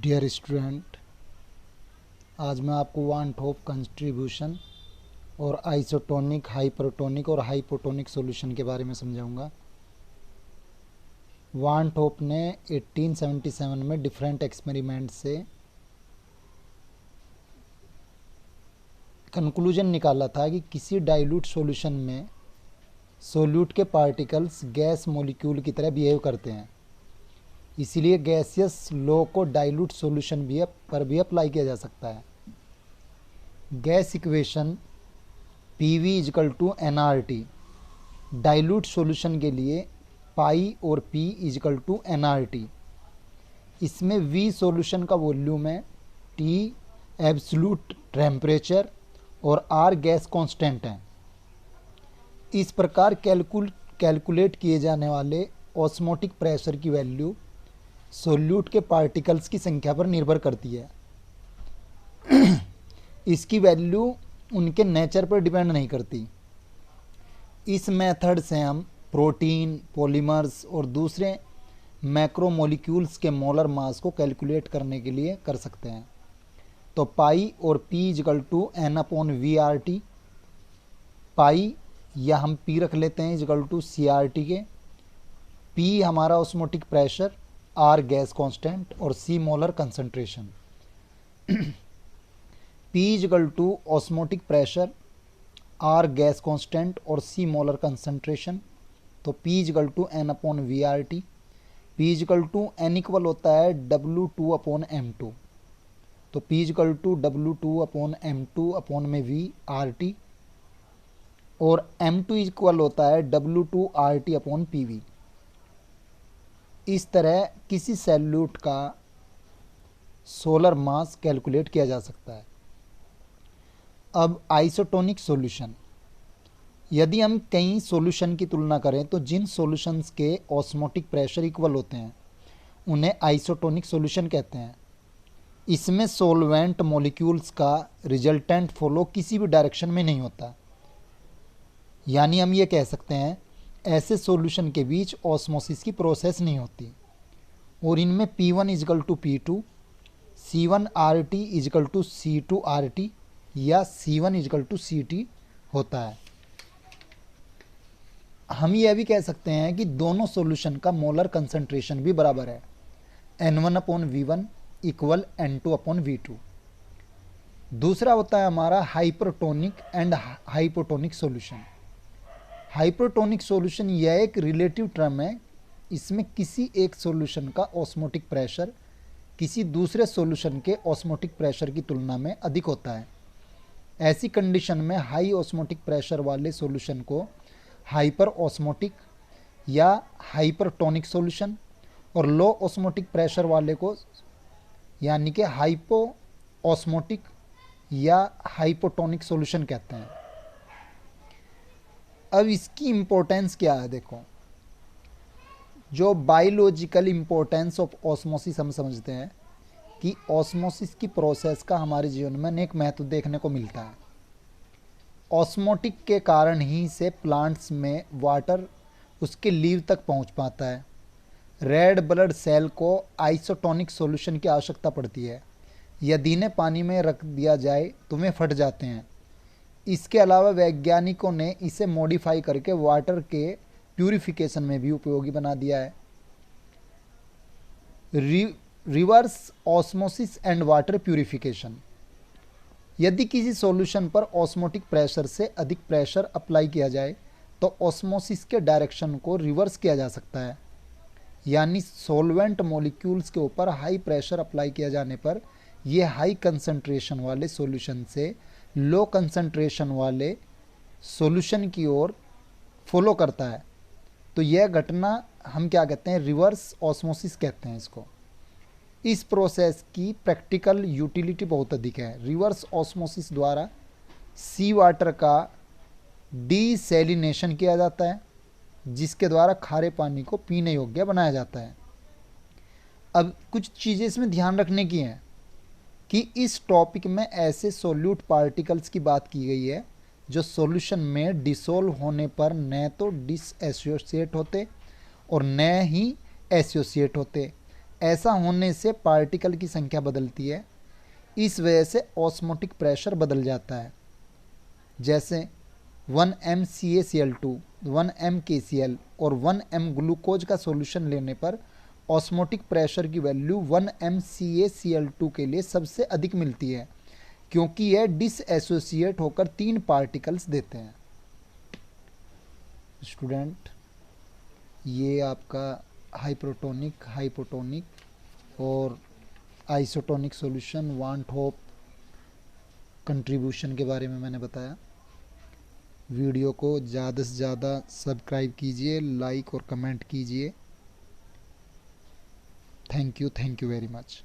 Dear student, आज मैं आपको वन टॉप कंट्रीब्यूशन और आइसोटोनिक, हाइपरटोनिक और हाइपोटोनिक सॉल्यूशन के बारे में समझाऊंगा। वन टॉप ने 1877 में डिफरेंट एक्सपेरिमेंट से कंक्लूजन निकाला था कि किसी डाइल्यूट सॉल्यूशन में सोल्यूट के पार्टिकल्स गैस मॉलिक्यूल की तरह बिहेव करते हैं। इसीलिए गैसियस लॉ को डाइल्यूट सॉल्यूशन पर भी अप्लाई किया जा सकता है। Gas equation PV is equal to NRT dilute solution के लिए पाई और P इजकल टू NRT। इसमें V सॉल्यूशन का वॉल्यूम है, T एब्सोल्यूट टेम्परेचर और R गैस कांस्टेंट है। इस प्रकार कैलकुलेट किए जाने वाले ऑस्मोटिक प्रेशर की वैल्यू सोल्यूट के पार्टिकल्स की संख्या पर निर्भर करती है। इसकी वैल्यू उनके नेचर पर डिपेंड नहीं करती। इस मेथड से हम प्रोटीन, पॉलीमर्स और दूसरे मैक्रोमोलिक्यूल्स के मोलर मास को कैलकुलेट करने के लिए कर सकते हैं। तो पाई और P इजकल टू N/VRT, पाई या हम P रख लेते हैं इजकल टू CRT के। P हमारा osmotic pressure, R gas constant और C molar concentration. P is equal to osmotic pressure, R gas constant और C मोलर कंसंट्रेशन। तो P is equal to N/VRT। P is equal to N equal होता है W2/M2। तो P is equal to W2/M2 upon में VRT और M2 equal होता है W2RT/PV। इस तरह किसी सॉल्यूट का सोलर मास कैलकुलेट किया जा सकता है। अब आइसोटोनिक सॉल्यूशन, यदि हम कई सॉल्यूशन की तुलना करें तो जिन सॉल्यूशंस के ऑस्मोटिक प्रेशर इक्वल होते हैं उन्हें आइसोटोनिक सॉल्यूशन कहते हैं। इसमें सॉल्वेंट मॉलिक्यूल्स का रिजल्टेंट फ्लो किसी भी डायरेक्शन में नहीं होता। यानी हम ये कह सकते हैं ऐसे सॉल्यूशन के बीच ऑस्मोसिस की प्रोसेस नहीं होती और इनमें P1 is equal to P2, C1RT is equal to C2RT या C1 इजकल टू CT होता है। हम यह भी कह सकते हैं कि दोनों सॉल्यूशन का मोलर कंसंट्रेशन भी बराबर है, N1/V1 इक्वल N2/V2। दूसरा होता है हमारा hypertonic and hypotonic solution. Hypertonic solution यह एक रिलेटिव टर्म है। इसमें किसी एक सॉल्यूशन का ऑस्मोटिक प्रेशर किसी दूसरे सॉल्यूशन के ऑस्मोटिक प्रेशर की तुलना में अधिक होता है। ऐसी कंडीशन में हाई ऑस्मोटिक प्रेशर वाले सॉल्यूशन को हाइपर ऑस्मोटिक या हाइपरटोनिक सॉल्यूशन और लो ऑस्मोटिक प्रेशर वाले को यानी कि हाइपो ऑस्मोटिक या हाइपोटोनिक सॉल्यूशन कहते हैं। अब इसकी इम्पोर्टेंस क्या है, देखो, जो बायोलॉजिकल इम्पोर्टेंस ऑफ ऑस्मोसिस हम समझते हैं कि ऑस्मोसिस की प्रोसेस का हमारे जीवन में अनेक महत्व देखने को मिलता है। ऑस्मोटिक के कारण ही से प्लांट्स में वाटर उसके लीव तक पहुंच पाता है। रेड ब्लड सेल को आइसोटोनिक सॉल्यूशन की आवश्यकता पड़ती है। यदि इन्हें पानी में रख दिया जाए तो वे फट जाते हैं। इसके अलावा वैज्ञानिकों ने इसे मॉडिफाई करके वाटर के प्यूरिफिकेशन में भी उपयोगी बना दिया है। Reverse osmosis and water purification, यदि किसी सॉल्यूशन पर ऑस्मोटिक प्रेशर से अधिक प्रेशर अप्लाई किया जाए तो ऑस्मोसिस के डायरेक्शन को रिवर्स किया जा सकता है। यानी सॉल्वेंट मॉलिक्यूल्स के ऊपर हाई प्रेशर अप्लाई किया जाने पर यह हाई कंसंट्रेशन वाले सॉल्यूशन से लो कंसंट्रेशन वाले सॉल्यूशन की ओर फॉलो करता है। तो यह घटना हम क्या कहते हैं, रिवर्स ऑस्मोसिस कहते हैं इसको। इस प्रोसेस की प्रैक्टिकल यूटिलिटी बहुत अधिक है। रिवर्स ऑस्मोसिस द्वारा सी वाटर का डीसैलिनेशन किया जाता है, जिसके द्वारा खारे पानी को पीने योग्य बनाया जाता है। अब कुछ चीज़ें इसमें ध्यान रखने की हैं कि इस टॉपिक में ऐसे सोल्यूट पार्टिकल्स की बात की गई है जो सॉल्यूशन में डिसोल्व होने पर न तो डिसएसोसिएट होते और न ही एसोसिएट होते। ऐसा होने से पार्टिकल की संख्या बदलती है, इस वजह से ऑस्मोटिक प्रेशर बदल जाता है। जैसे 1 mCaCl2, 1 mKCl और 1 m ग्लूकोज का सॉल्यूशन लेने पर ऑस्मोटिक प्रेशर की वैल्यू 1 mCaCl2 के लिए सबसे अधिक मिलती है, क्योंकि यह डिसएसोसिएट होकर 3 पार्टिकल्स देते हैं। स्टूडेंट, ये आपका हाइप्रोटोनिक, हाइपोटोनिक और आइसोटोनिक सॉल्यूशन वान होप कंट्रीब्यूशन के बारे में मैंने बताया। वीडियो को ज़्यादा से ज़्यादा सब्सक्राइब कीजिए, लाइक और कमेंट कीजिए। Thank you very much.